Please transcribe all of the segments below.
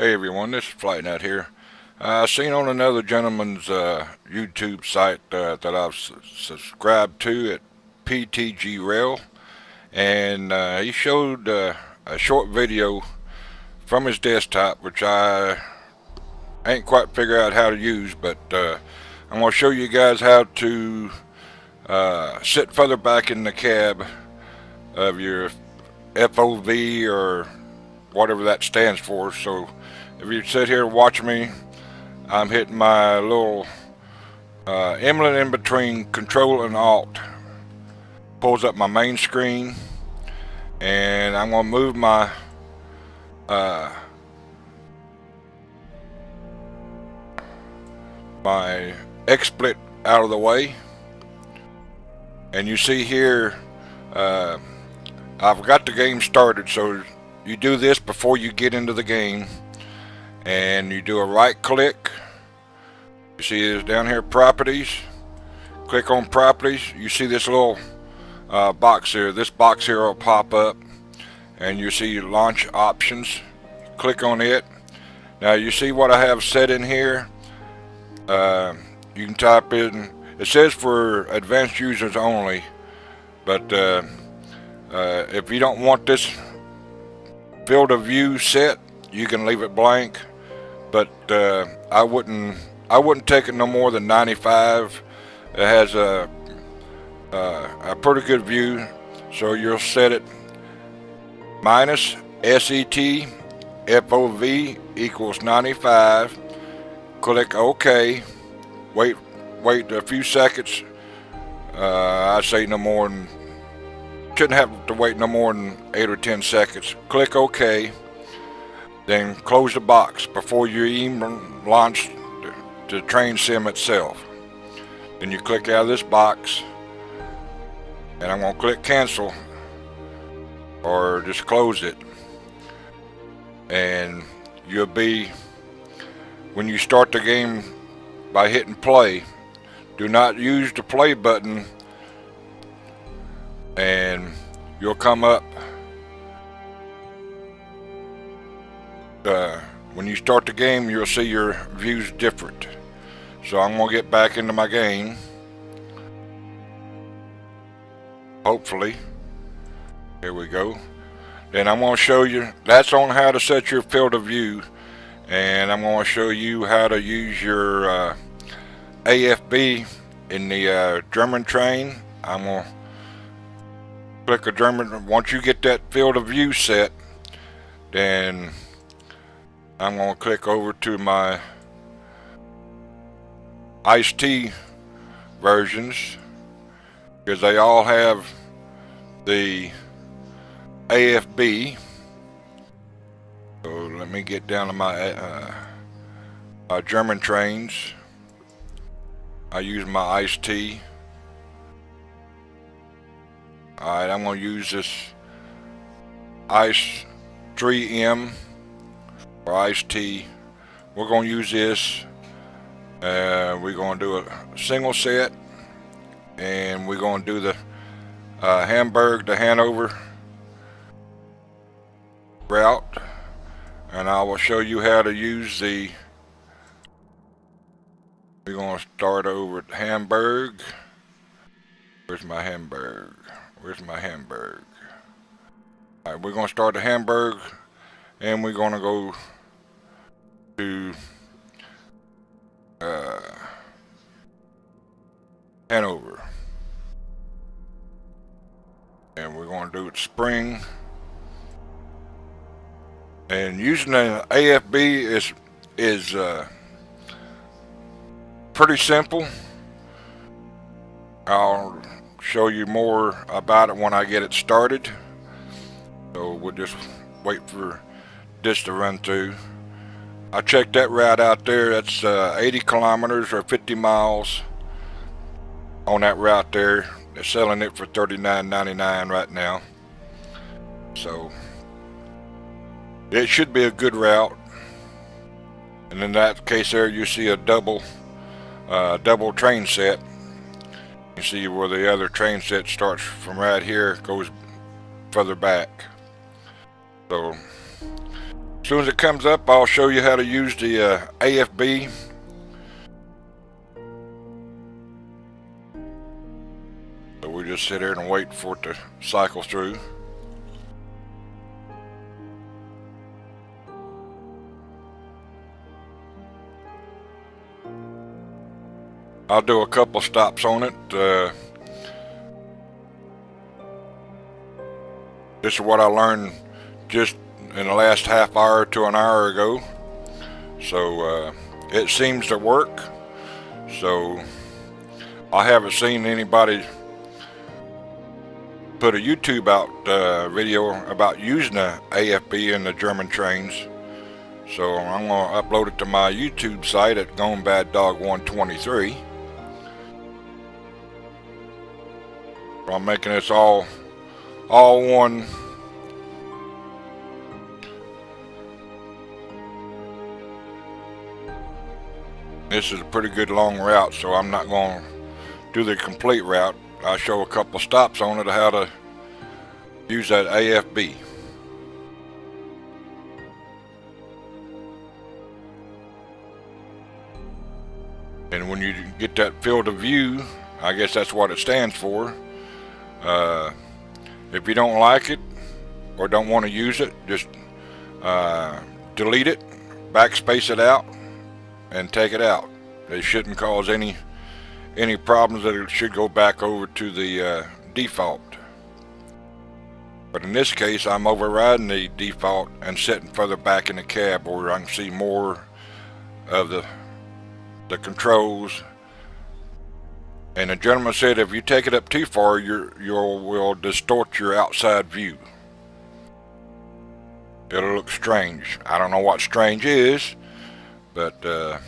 Hey everyone, this is FlightNet here. I seen on another gentleman's YouTube site that I've subscribed to at PTG Rail, and he showed a short video from his desktop, which I ain't quite figured out how to use, but I'm going to show you guys how to sit further back in the cab of your FOV or whatever that stands for. So if you sit here and watch me, I'm hitting my little emblem in between Control and Alt. Pulls up my main screen, and I'm going to move my my XSplit out of the way. And you see here, I've got the game started, so you do this before you get into the game, and you do a right click. You see it's down here, properties. Click on properties. You see this little box here. This box here will pop up, and you see launch options. Click on it. Now you see what I have set in here. You can type in, it says for advanced users only, but if you don't want this field of view set, you can leave it blank, but I wouldn't take it no more than 95. It has a pretty good view, so you'll set it minus SETFOV equals 95. Click OK. Wait a few seconds. I say no more than, shouldn't have to wait no more than 8 or 10 seconds. Click OK. Then close the box before you even launch the train sim itself. Then you click out of this box, and I'm going to click cancel or just close it, and you'll be, when you start the game by hitting play, do not use the play button, and you'll come up when you start the game, you'll see your views different. So I'm going to get back into my game, hopefully. Here we go. Then I'm going to show you, that's on how to set your field of view, and I'm going to show you how to use your AFB in the German train. I'm going to click a German. Once you get that field of view set, then I'm going to click over to my Ice-T versions, because they all have the AFB. So let me get down to my German trains. I use my Ice-T. Alright, I'm going to use this Ice 3M or Ice-T. We're going to use this. We're going to do a single set, and we're going to do the Hamburg to Hanover route, and I will show you how to use the, we're going to start over at Hamburg. Where's my Hamburg? Where's my Hamburg? Alright, we're going to start at Hamburg, and we're going to go to Hanover, and we're going to do it spring. And using the AFB is pretty simple. I'll show you more about it when I get it started, so we'll just wait for this to run through. I checked that route out there. That's 80 kilometers or 50 miles on that route there. They're selling it for $39.99 right now, so it should be a good route. And in that case there, you see a double train set. You see where the other train set starts from right here, goes further back. So As soon as it comes up, I'll show you how to use the AFB. So we just sit here and wait for it to cycle through. I'll do a couple stops on it. This is what I learned just in the last half hour to an hour ago. So it seems to work. So I haven't seen anybody put a YouTube out video about using the AFB in the German trains. So I'm going to upload it to my YouTube site at Gone Bad Dog 123. So I'm making this all one. This is a pretty good long route, so I'm not going to do the complete route. I'll show a couple stops on it, how to use that AFB. And when you get that field of view, I guess that's what it stands for. If you don't like it or don't want to use it, just delete it, backspace it out, and take it out. It shouldn't cause any problems. That it should go back over to the default. But in this case, I'm overriding the default and sitting further back in the cab where I can see more of the controls. And the gentleman said if you take it up too far, you will distort your outside view. It'll look strange. I don't know what strange is, but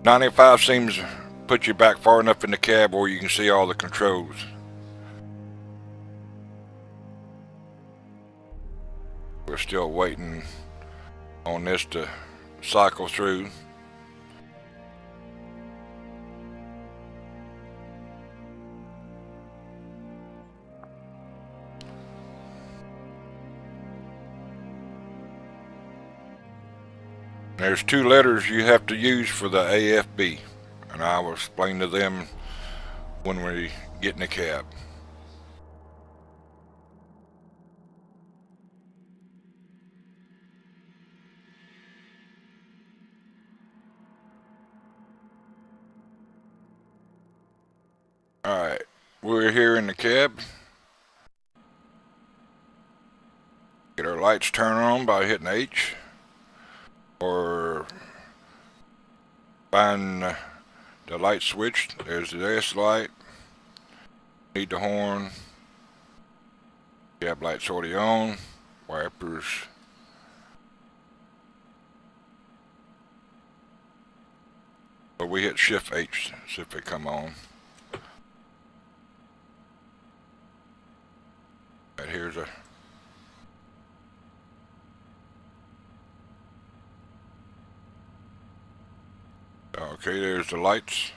95 seems to put you back far enough in the cab where you can see all the controls. We're still waiting on this to cycle through. There's two letters you have to use for the AFB, and I will explain to them when we get in the cab. Alright, we're here in the cab. Get our lights turned on by hitting H, or find the light switch. There's the S light, need the horn, cab light's already on, wipers, but we hit Shift H, see if they come on. Right, here's a okay, there's the lights.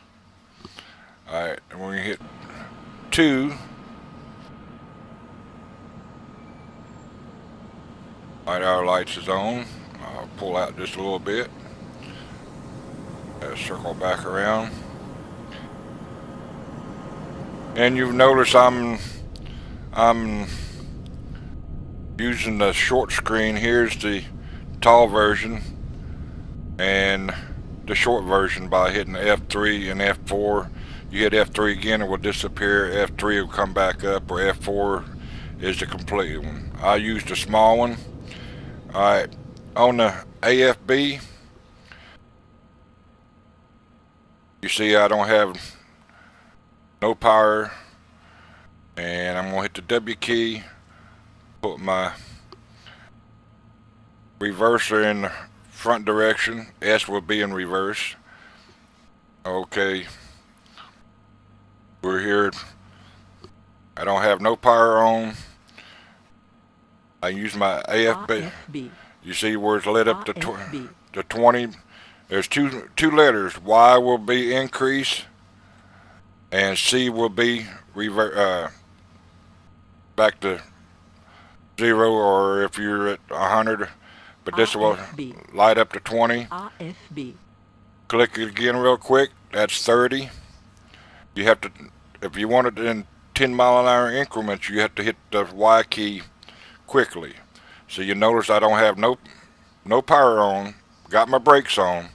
Alright, and when we hit 2, light our lights is on. I'll pull out just a little bit. Circle back around. And you've noticed I'm using the short screen. Here's the tall version and the short version by hitting F3 and F4. You hit F3 again, it will disappear. F3 will come back up, or F4 is the complete one. I used the small one. Alright, on the AFB, you see I don't have no power, and I'm going to hit the W key, put my reverser in the front direction. S will be in reverse. Okay, we're here. I don't have no power on. I use my AFB. You see where it's lit up to 20. There's two letters. Y will be increase, and C will be back to 0 or if you're at 100, but this will light up to 20. Click it again real quick. That's 30. You have to, if you want it in 10-mile-an-hour increments, you have to hit the Y key quickly. So you notice I don't have no power on, got my brakes on.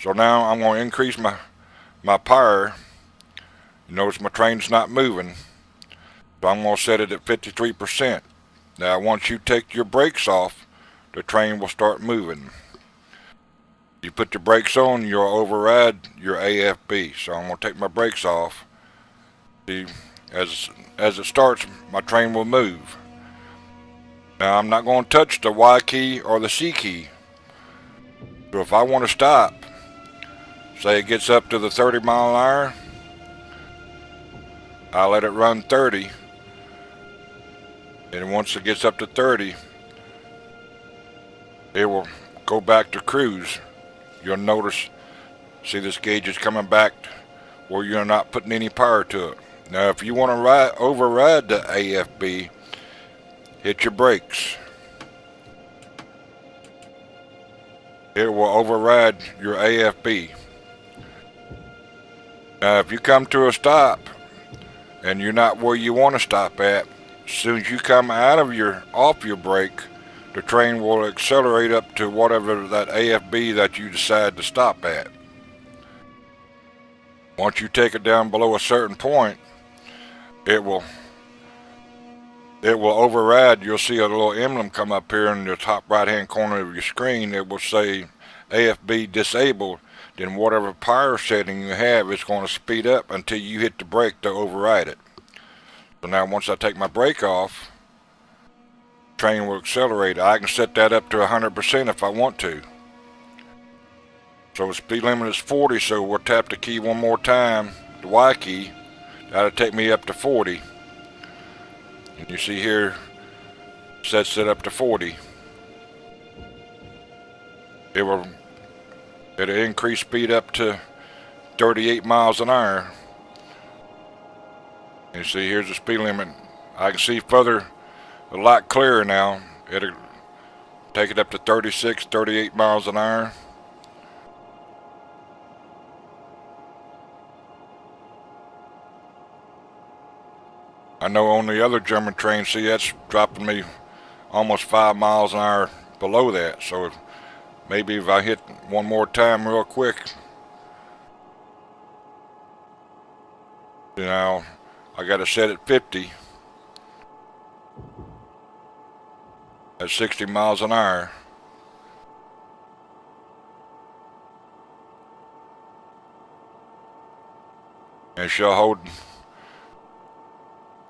So now I'm going to increase my power. You notice my train's not moving. So I'm going to set it at 53%. Now once you take your brakes off, the train will start moving. You put your brakes on, you'll override your AFB. So I'm going to take my brakes off. See, as it starts, my train will move. Now I'm not going to touch the Y key or the C key. So if I want to stop, say it gets up to the 30 mile an hour, I let it run 30. And once it gets up to 30, it will go back to cruise. You'll notice, see this gauge is coming back where you're not putting any power to it. Now if you want to override the AFB, hit your brakes. It will override your AFB. Now if you come to a stop and you're not where you want to stop at, as soon as you come off your brake, the train will accelerate up to whatever that AFB that you decide to stop at. Once you take it down below a certain point, it will override. You'll see a little emblem come up here in the top right hand corner of your screen. It will say AFB disabled. Then whatever power setting you have, it's going to speed up until you hit the brake to override it. So now once I take my brake off, the train will accelerate. I can set that up to 100% if I want to. So the speed limit is 40, so we'll tap the key one more time, the Y key. That'll take me up to 40. And you see here, sets it up to 40. It'll increase speed up to 38 miles an hour. You see here's the speed limit. I can see further, a lot clearer now. It'll take it up to 36, 38 miles an hour. I know on the other German train, see that's dropping me almost 5 miles an hour below that. So maybe if I hit one more time real quick, you know, I got to set at 50 at 60 miles an hour. And she'll hold.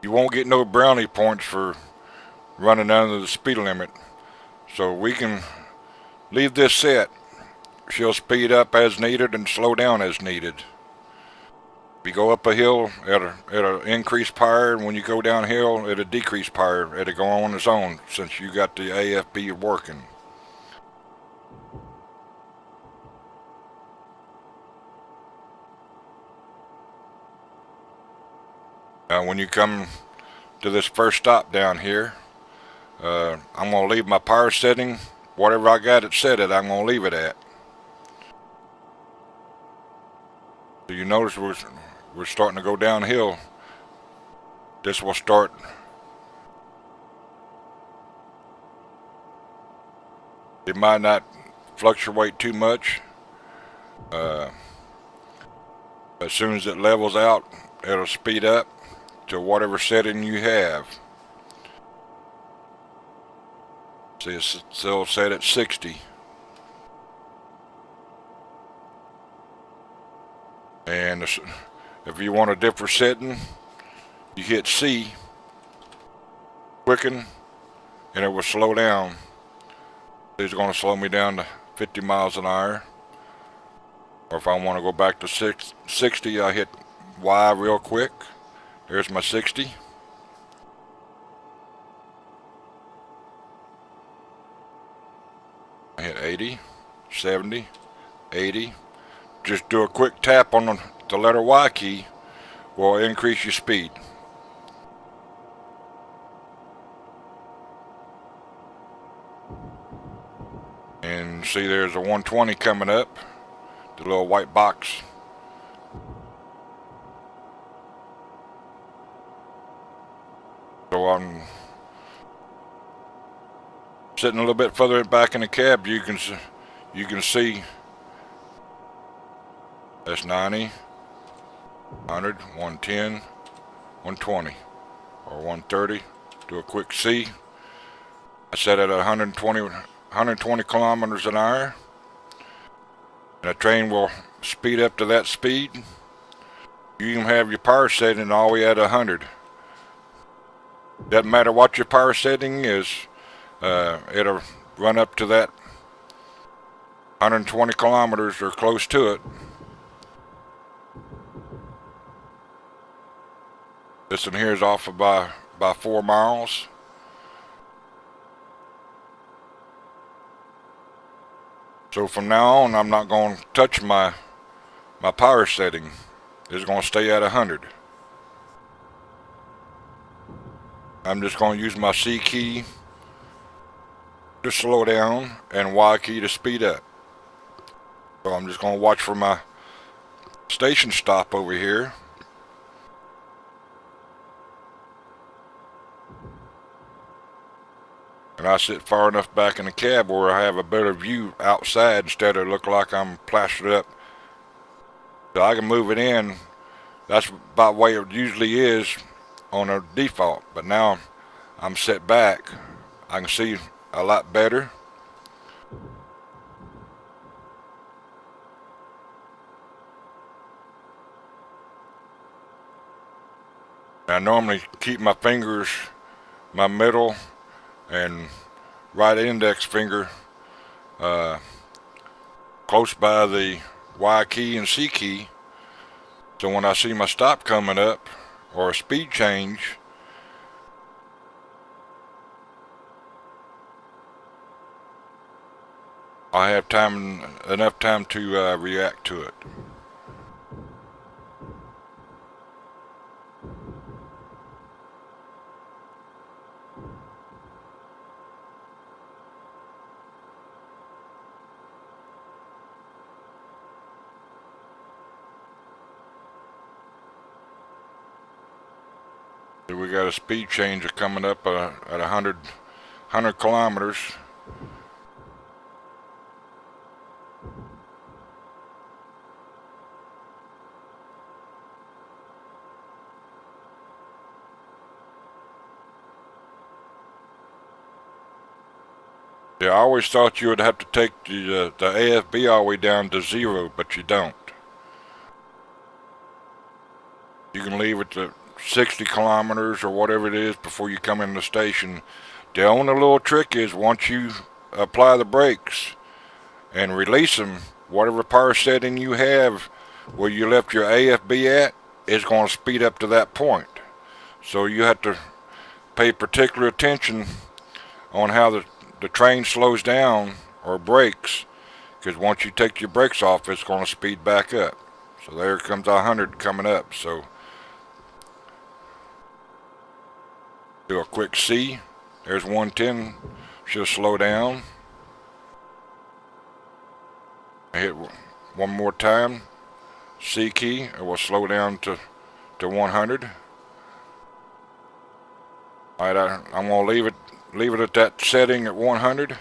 You won't get no brownie points for running under the speed limit. So we can leave this set. She'll speed up as needed and slow down as needed. If you go up a hill, it'll increase power, and when you go downhill, it'll decrease power. It'll go on its own since you got the AFB working. Now when you come to this first stop down here, I'm going to leave my power setting, whatever I got it set at, I'm going to leave it at. So you notice we're starting to go downhill. This will start. It might not fluctuate too much. As soon as it levels out, it'll speed up to whatever setting you have. See, it's still set at 60. And if you want a different setting, you hit C, quicken, and it will slow down. It's going to slow me down to 50 miles an hour. Or if I want to go back to 60, I hit Y real quick. There's my 60. I hit 80, 70, 80. Just do a quick tap on the letter Y key will increase your speed. And see there's a 120 coming up, the little white box. So I'm sitting a little bit further back in the cab. You can see that's 90, 100, 110, 120, or 130. Do a quick C. I set it at 120 kilometers an hour, and the train will speed up to that speed. You can have your power setting all the way at 100. Doesn't matter what your power setting is, it'll run up to that 120 kilometers or close to it. This one here is off by 4 miles. So from now on, I'm not going to touch my power setting. It's going to stay at 100. I'm just going to use my C key to slow down and Y key to speed up. So I'm just going to watch for my station stop over here. And I sit far enough back in the cab where I have a better view outside instead of look like I'm plastered up. So I can move it in. That's about the way it usually is on a default. But now I'm set back. I can see a lot better. I normally keep my fingers, my middle and right index finger close by the Y key and C key, so when I see my stop coming up or a speed change, I have enough time to react to it. We got a speed changer coming up at 100 kilometers. Yeah, I always thought you would have to take the AFB all the way down to 0, but you don't. You can leave it to 60 kilometers or whatever it is before you come in the station. The only little trick is once you apply the brakes and release them, whatever power setting you have where you left your AFB at is going to speed up to that point. So you have to pay particular attention on how the train slows down or brakes, because once you take your brakes off, it's going to speed back up. So there comes 100 coming up. So do a quick C. There's 110. She'll slow down. I hit one more time. C key. It will slow down to 100. All right, I'm going to leave it at that setting at 100.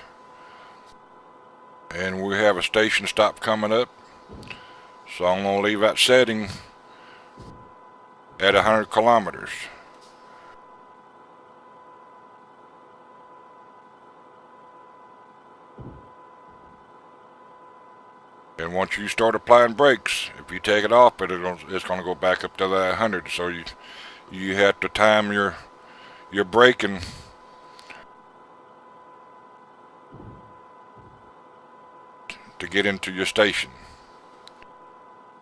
And we have a station stop coming up. So I'm going to leave that setting at 100 kilometers. And once you start applying brakes, if you take it off, it's going to go back up to that 100. So you have to time your braking to get into your station.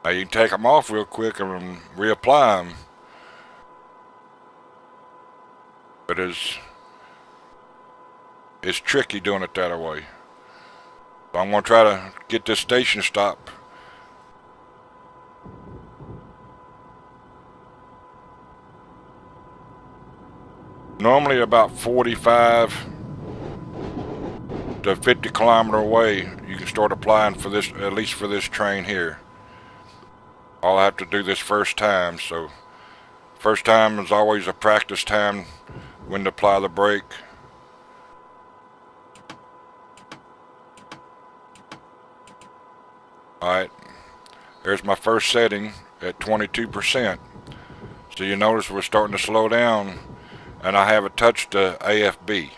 Now you can take them off real quick and reapply them, but it's tricky doing it that way. So I'm going to try to get this station stop. Normally about 45 a 50-kilometer away, you can start applying for this, at least for this train here. I'll have to do this first time, so first time is always a practice time when to apply the brake. Alright, there's my first setting at 22%. So you notice we're starting to slow down, and I haven't touched the AFB.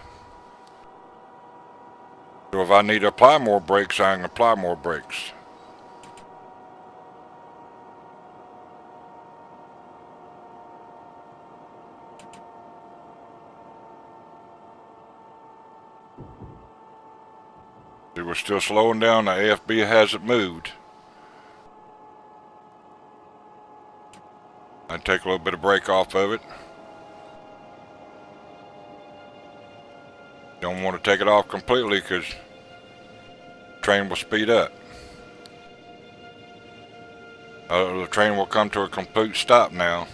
So if I need to apply more brakes, I can apply more brakes. See, we're still slowing down, the AFB hasn't moved. I take a little bit of brake off of it. Don't want to take it off completely because the train will speed up. The train will come to a complete stop now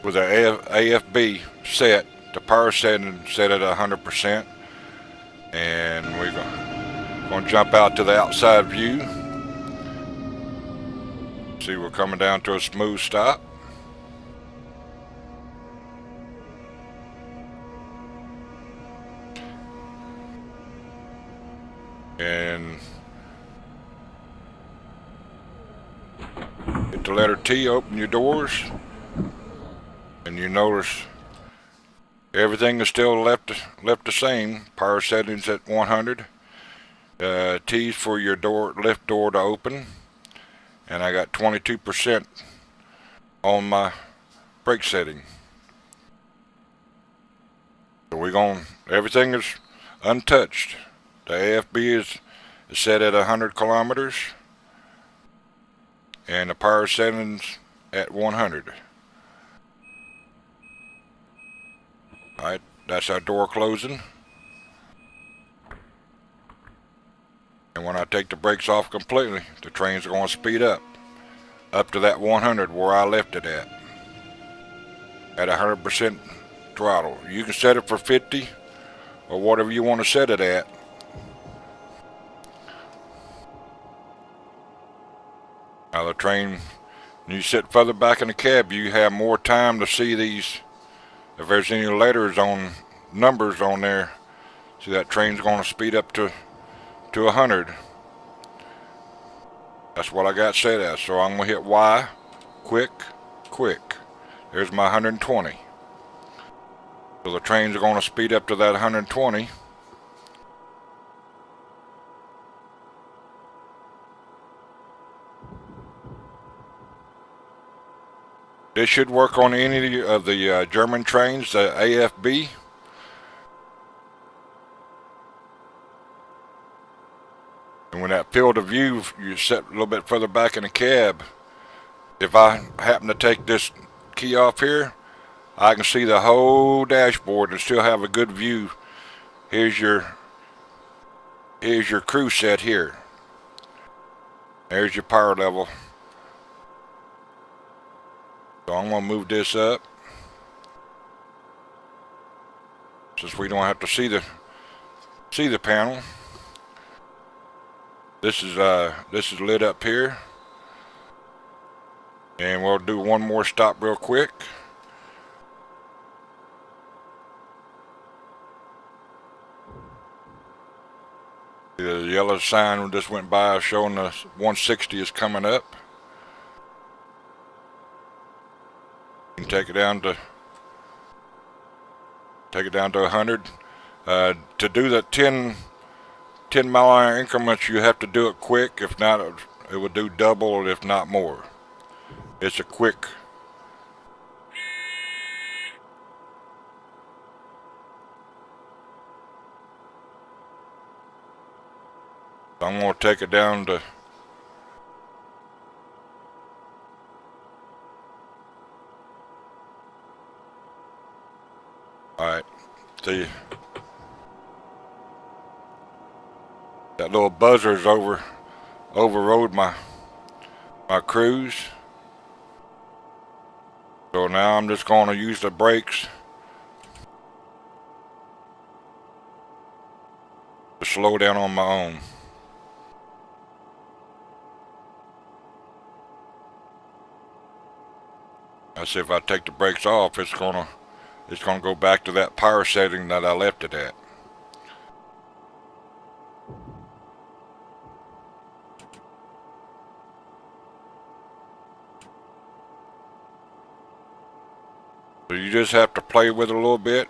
with the AFB set, the power setting set at 100%, and we're going to jump out to the outside view. See, we're coming down to a smooth stop. And hit the letter T, open your doors, and you notice everything is still left the same. Power settings at 100. T's for your lift door to open, and I got 22% on my brake setting. So everything is untouched. The AFB is set at 100 kilometers, and the power settings at 100. Alright, that's our door closing. And when I take the brakes off completely, the train's going to speed up to that 100 where I left it at 100% throttle. You can set it for 50 or whatever you want to set it at. Now the train, when you sit further back in the cab, you have more time to see these. If there's any numbers on there, see that train's going to speed up to 100. That's what I got set at. So I'm going to hit Y, quick. There's my 120. So the trains are going to speed up to that 120. This should work on any of the German trains, the AFB. And when that field of view, you set a little bit further back in the cab, if I happen to take this key off here, I can see the whole dashboard and still have a good view. Here's your cruise set here. There's your power level. So I'm going to move this up, since we don't have to see the panel. This is lit up here, and we'll do one more stop real quick. The yellow sign just went by showing the 160 is coming up. You can take it down to 100. To do the 10 mile an hour increments, you have to do it quick. If not, it would do double, if not more. It's a quick. I'm going to take it down to alright, see, that little buzzer's overrode my cruise. So now I'm just going to use the brakes to slow down on my own. I see if I take the brakes off, it's gonna go back to that power setting that I left it at. So you just have to play with it a little bit.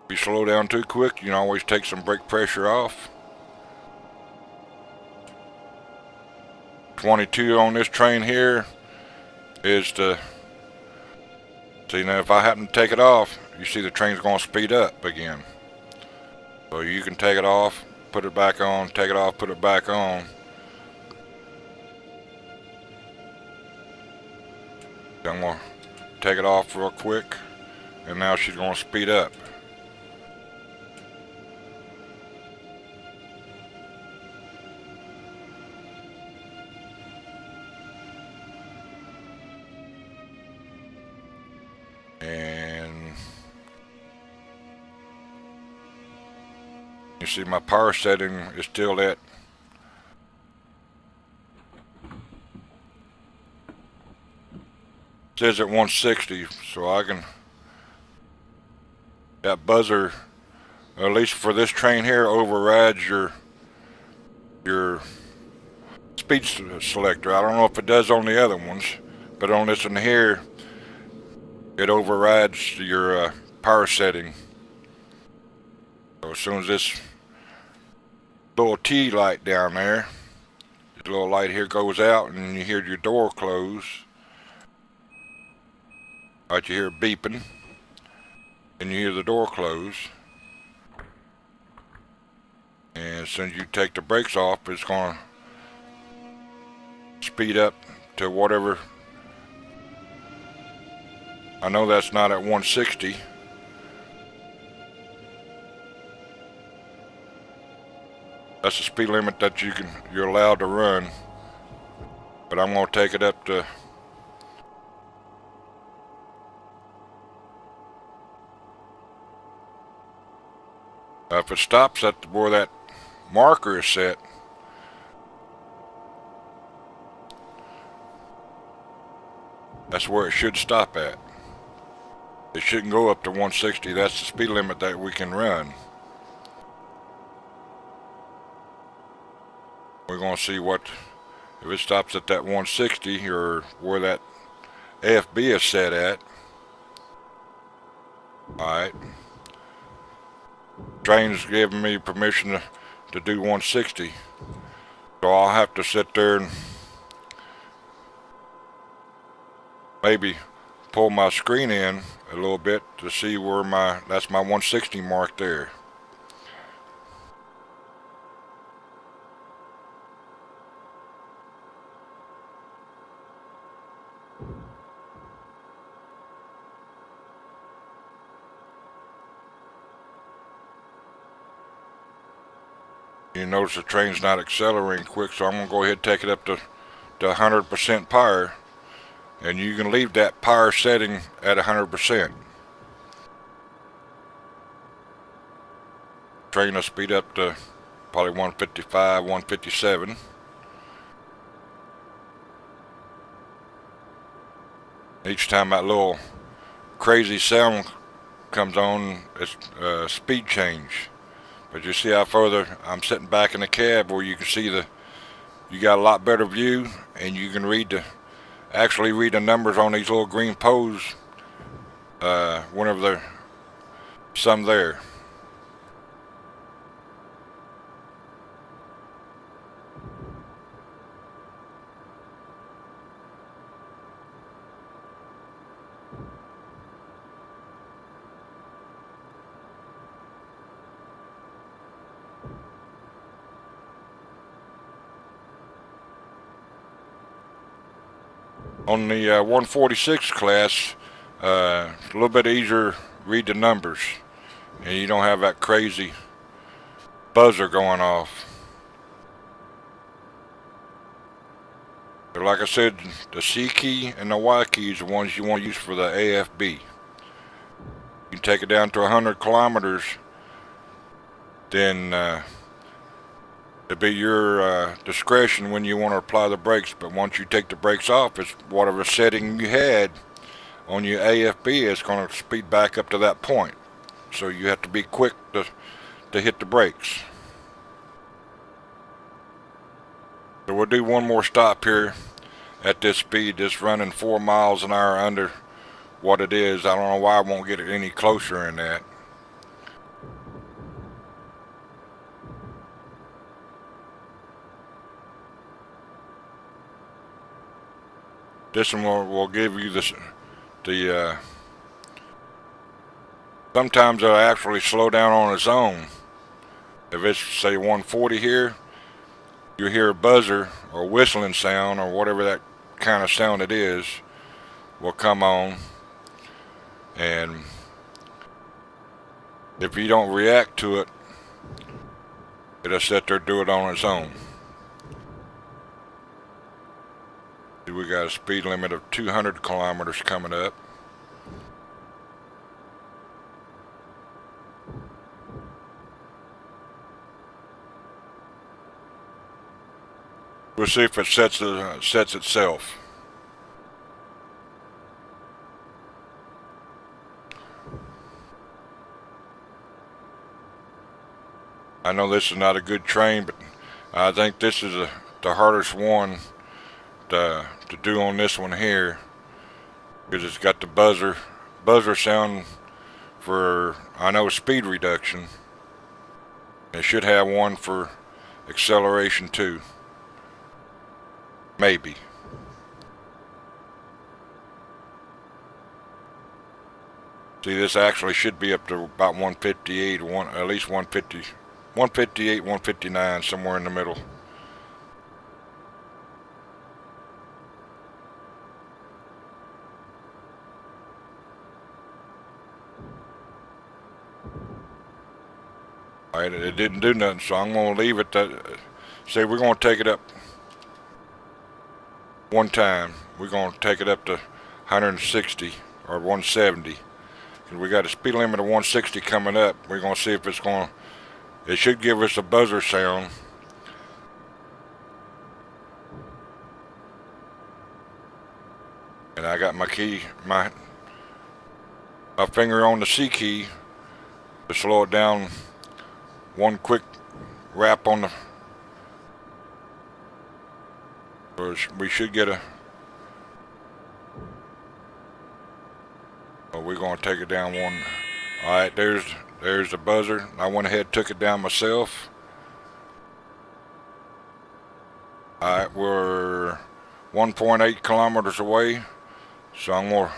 If you slow down too quick, you can always take some brake pressure off. 22 on this train here is the, see now if I happen to take it off, you see the train's going to speed up again. So you can take it off, put it back on, take it off, put it back on. I'm going to take it off real quick, and now she's going to speed up. And you see my power setting is still at says at 160, so I can, that buzzer, at least for this train here, overrides your speed selector. I don't know if it does on the other ones, but on this one here, it overrides your power setting. So as soon as this little T light down there, this little light here goes out and you hear your door close, right, you hear it beeping, and you hear the door close, and as soon as you take the brakes off, it's going to speed up to whatever. I know that's not at 160. That's the speed limit that you're allowed to run, but I'm going to take it up to if it stops at where that marker is set, that's where it should stop at. It shouldn't go up to 160. That's the speed limit that we can run. We're going to see what, if it stops at that 160 or where that AFB is set at. Alright. Train's giving me permission to do 160. So I'll have to sit there and maybe pull my screen in a little bit to see where that's my 160 mark there. You notice the train's not accelerating quick, so I'm going to go ahead and take it up to 100% power. And you can leave that power setting at 100%. Train will speed up to probably 155, 157. Each time that little crazy sound comes on, it's speed change. But you see how further I'm sitting back in the cab where you can see you got a lot better view, and you can actually read the numbers on these little green posts whenever there's some there. On the 146 class, a little bit easier to read the numbers, and you don't have that crazy buzzer going off. But like I said, the C key and the Y key is the ones you want to use for the AFB. You can take it down to 100 kilometers then it'd be your discretion when you want to apply the brakes. But once you take the brakes off, it's whatever setting you had on your AFB is going to speed back up to that point. So you have to be quick to hit the brakes. So we'll do one more stop here at this speed. It's running 4 miles an hour under what it is. I don't know why I won't get it any closer than that. This one will give you the sometimes it'll actually slow down on its own. If it's say 140 here, you hear a buzzer or whistling sound or whatever that kind of sound it is will come on, and if you don't react to it, it'll sit there and do it on its own. We got a speed limit of 200 kilometers coming up. We'll see if it sets itself. I know this is not a good train, but I think this is the hardest one to do on this one here, because it's got the buzzer sound for, I know, speed reduction. It should have one for acceleration too. Maybe. See, this actually should be up to about 158, at least 150, 158, 159, somewhere in the middle. Alright, it didn't do nothing, so I'm going to leave it that, say we're going to take it up one time. We're going to take it up to 160 or 170. And we got a speed limit of 160 coming up. We're going to see if it's going to, it should give us a buzzer sound. And I got my key, my finger on the C key to slow it down. One quick wrap on the, we should get a, well, we're going to take it down one. Alright, there's the buzzer. I went ahead and took it down myself. Alright, we're 1.8 kilometers away, so I'm going to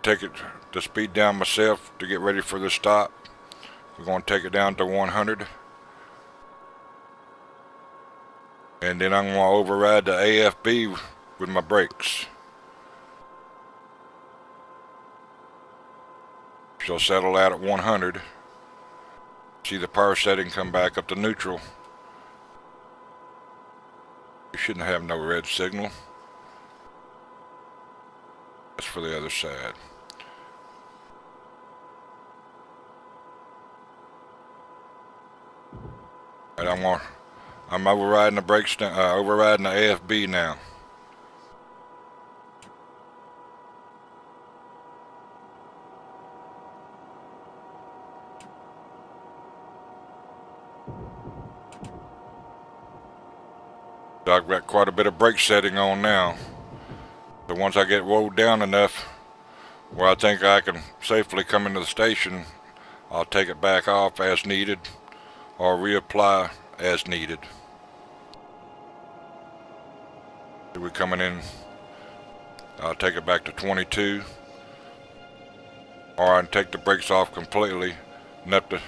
take it the speed down myself to get ready for the stop. We're going to take it down to 100. And then I'm going to override the AFB with my brakes. She'll settle out at 100. See the power setting come back up to neutral. You shouldn't have no red signal. That's for the other side. And I'm overriding the brakes, overriding the AFB now. So I've got quite a bit of brake setting on now. So once I get rolled down enough where I think I can safely come into the station, I'll take it back off as needed or reapply as needed. We're coming in, I'll take it back to 22, or I can take the brakes off completely enough to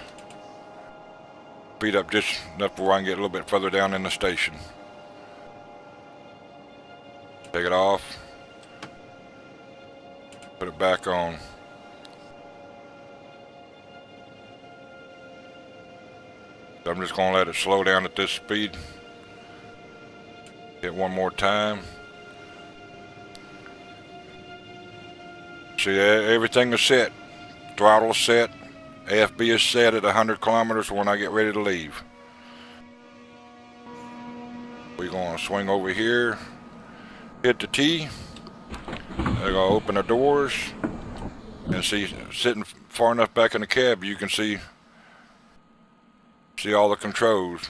speed up just enough where I can get a little bit further down in the station. Take it off, put it back on. I'm just going to let it slow down at this speed. Hit one more time. See, everything is set. Throttle set, AFB is set at 100 kilometers when I get ready to leave. We're going to swing over here, hit the T. They're going to open the doors and see, sitting far enough back in the cab, you can see all the controls.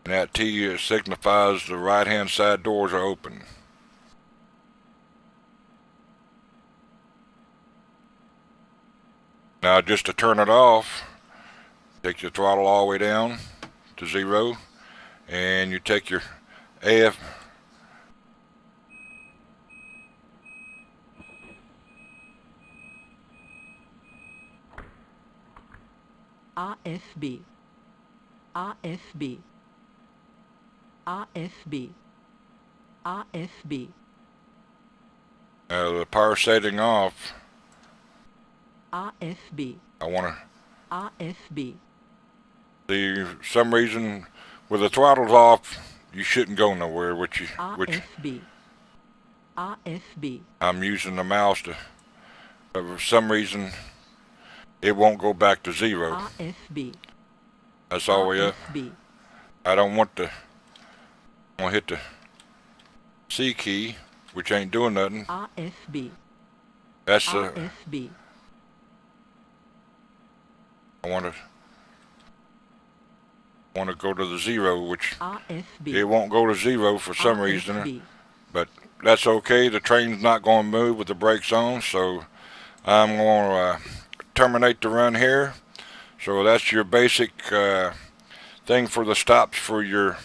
And that T signifies the right hand side doors are open. Now just to turn it off, take your throttle all the way down to 0, and you take your AF RFB, RFB, RFB, RFB. The power setting off. RFB. I want to. RFB. See, for some reason, with the throttles off, you shouldn't go nowhere. RFB. RFB. I'm using the mouse to, but for some reason, it won't go back to 0. RFB. That's all the way up. I don't want to. I'm gonna hit the C key, which ain't doing nothing. RFB. That's RFB. I want to go to the 0, which RFB. it won't go to 0 for some reason. But that's okay. The train's not going to move with the brakes on, so I'm going to terminate the run here. So that's your basic thing for the stops for your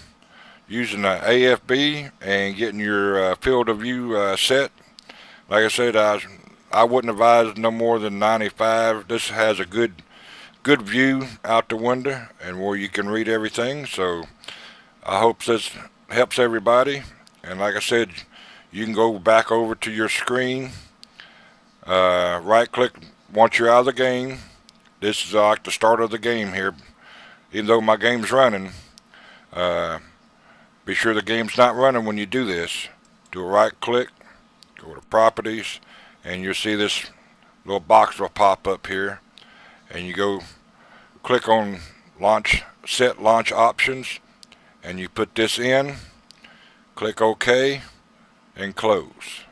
using the AFB and getting your field of view set. Like I said, I wouldn't advise no more than 95. This has a good view out the window and where you can read everything. So I hope this helps everybody. And like I said, you can go back over to your screen, right click once you're out of the game. This is like the start of the game here. Even though my game's running, be sure the game's not running when you do this. Do a right click, go to properties, and you'll see this little box will pop up here. And you go click on launch, set launch options, and you put this in, click OK, and close.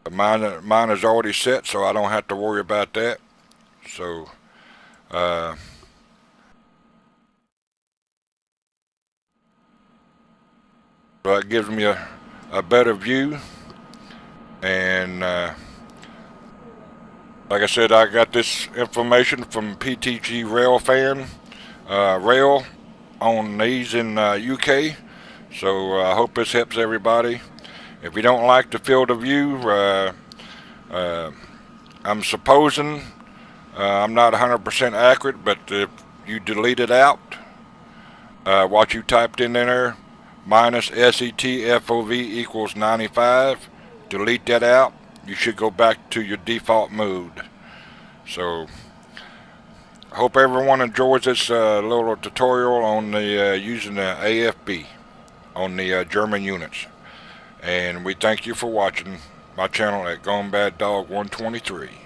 But mine is already set, so I don't have to worry about that. So that gives me a better view. And like I said, I got this information from PTG Railfan Rail on these in UK. So I hope this helps everybody. If you don't like the field of view, I'm supposing I'm not 100% accurate, but if you delete it out, what you typed in there, minus SETFOV equals 95, delete that out, you should go back to your default mode. So I hope everyone enjoys this little tutorial on the using the AFB on the German units. And we thank you for watching my channel at Gone Bad Dog 123.